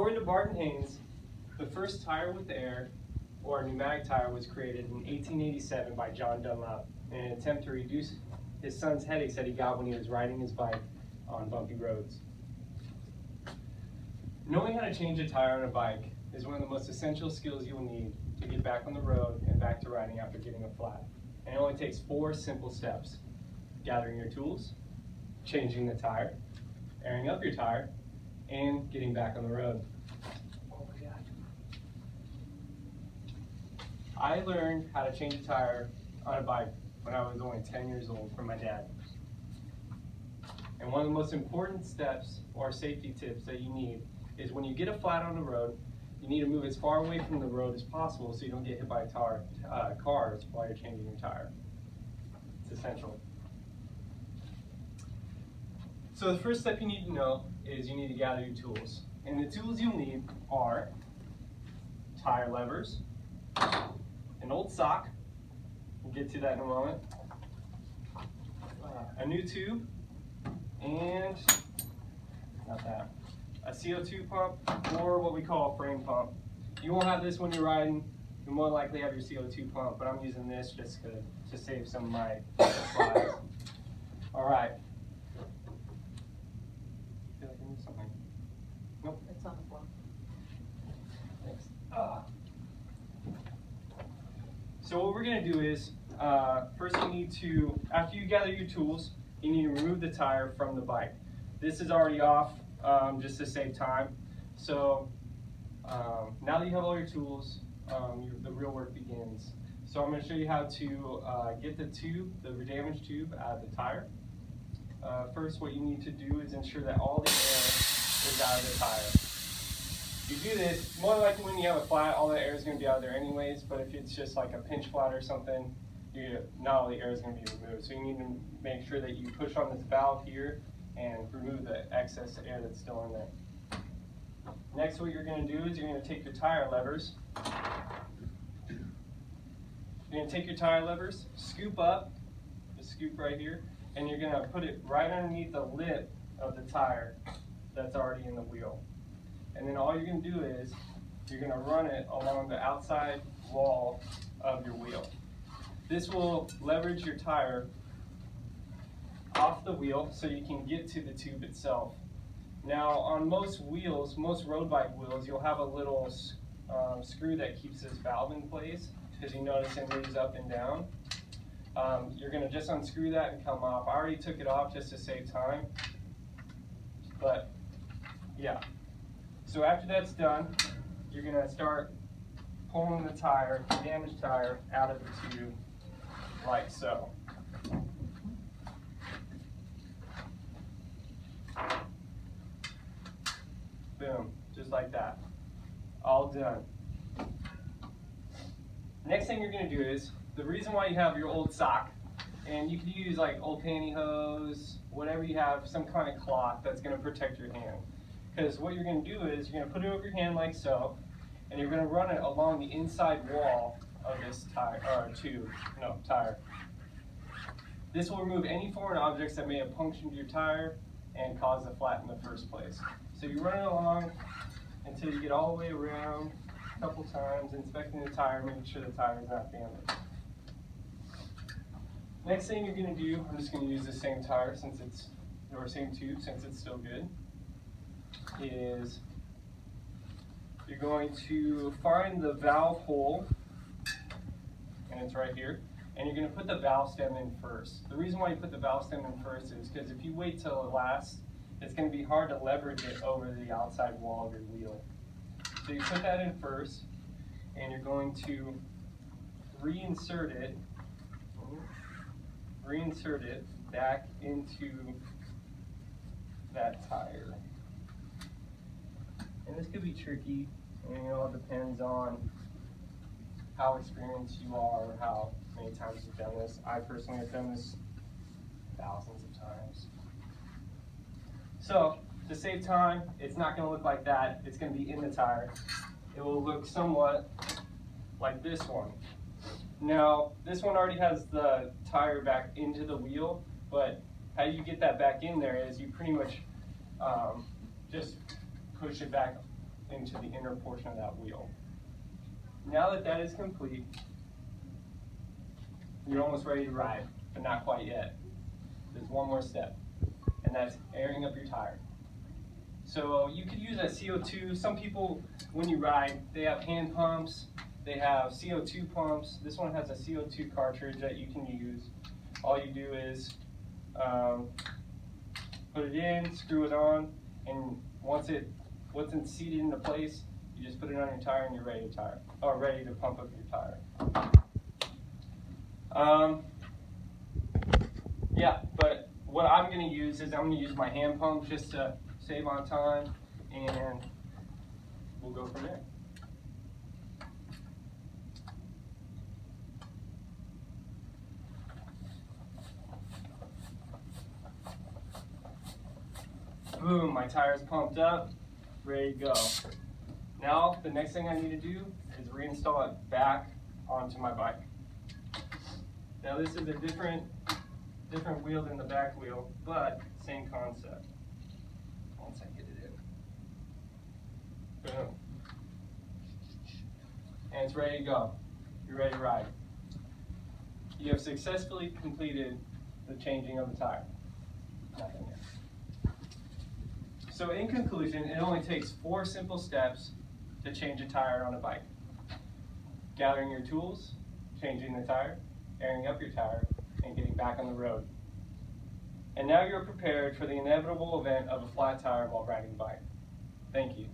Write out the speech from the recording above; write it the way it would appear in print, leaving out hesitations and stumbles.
According to Barton Haynes, the first tire with air, or pneumatic tire, was created in 1887 by John Dunlop in an attempt to reduce his son's headaches that he got when he was riding his bike on bumpy roads. Knowing how to change a tire on a bike is one of the most essential skills you will need to get back on the road and back to riding after getting a flat. And it only takes 4 simple steps: gathering your tools, changing the tire, airing up your tire, and getting back on the road. I learned how to change a tire on a bike when I was only 10 years old from my dad. And one of the most important steps or safety tips that you need is when you get a flat on the road, you need to move as far away from the road as possible so you don't get hit by cars while you're changing your tire. It's essential. So the first step you need to know is you need to gather your tools. And the tools you'll need are tire levers, an old sock, we'll get to that in a moment, a new tube, and a CO2 pump, or what we call a frame pump. You won't have this when you're riding. You'll more likely have your CO2 pump, but I'm using this just to save some of my supplies. All right. I feel like I need something. Nope. It's on the floor. Thanks. So what we're going to do is, first you need to, after you gather your tools, you need to remove the tire from the bike. This is already off, just to save time. So now that you have all your tools, the real work begins. So I'm going to show you how to get the tube, the damaged tube, out of the tire. First, what you need to do is ensure that all the air is out of the tire. If you do this, more likely when you have a flat, all the air is going to be out of there anyways, but if it's just like a pinch flat or something, not all the air is going to be removed. So you need to make sure that you push on this valve here and remove the excess air that's still in there. Next, what you're going to do is you're going to take your tire levers. You're going to take your tire levers, scoop up, just scoop right here, and you're going to put it right underneath the lip of the tire that's already in the wheel. And then all you're going to do is you're going to run it along the outside wall of your wheel. This will leverage your tire off the wheel so you can get to the tube itself. Now on most wheels, most road bike wheels, you'll have a little screw that keeps this valve in place, because you notice it moves up and down. You're going to just unscrew that and come off. I already took it off just to save time, but yeah. So after that's done, you're going to start pulling the tire, the damaged tire, out of the tube like so. Boom, just like that. All done. Next thing you're going to do is, the reason why you have your old sock, and you could use like old pantyhose, whatever you have, some kind of cloth that's going to protect your hand. Because what you're going to do is you're going to put it over your hand like so, and you're going to run it along the inside wall of this tire. This will remove any foreign objects that may have punctured your tire and caused the flat in the first place. So you run it along until you get all the way around a couple times, inspecting the tire, making sure the tire is not damaged. Next thing you're going to do, I'm just going to use the same tire or same tube since it's still good, is you're going to find the valve hole, and it's right here, and you're going to put the valve stem in first. The reason why you put the valve stem in first is because if you wait till it lasts, it's going to be hard to leverage it over the outside wall of your wheel. So you put that in first, and you're going to reinsert it back into that tire. And this could be tricky, and it all depends on how experienced you are or how many times you've done this. I personally have done this thousands of times. So, to save time, it's not going to look like that. It's going to be in the tire. It will look somewhat like this one. Now, this one already has the tire back into the wheel, but how you get that back in there is you pretty much just push it back into the inner portion of that wheel. Now that that is complete, you're almost ready to ride, but not quite yet. There's one more step, and that's airing up your tire. So you could use a CO2. Some people, when you ride, they have hand pumps, they have CO2 pumps. This one has a CO2 cartridge that you can use. All you do is put it in, screw it on, and once it's seated into place, you just put it on your tire and you're ready to pump up your tire. Yeah, but what I'm going to use is I'm going to use my hand pump just to save on time, and we'll go from there. Boom, my tire's pumped up, ready to go. Now, the next thing I need to do is reinstall it back onto my bike. Now this is a different wheel than the back wheel, but same concept. Once I get it in. Boom. And it's ready to go. You're ready to ride. You have successfully completed the changing of the tire. Nothing yet. So in conclusion, it only takes 4 simple steps to change a tire on a bike. Gathering your tools, changing the tire, airing up your tire, and getting back on the road. And now you're prepared for the inevitable event of a flat tire while riding a bike. Thank you.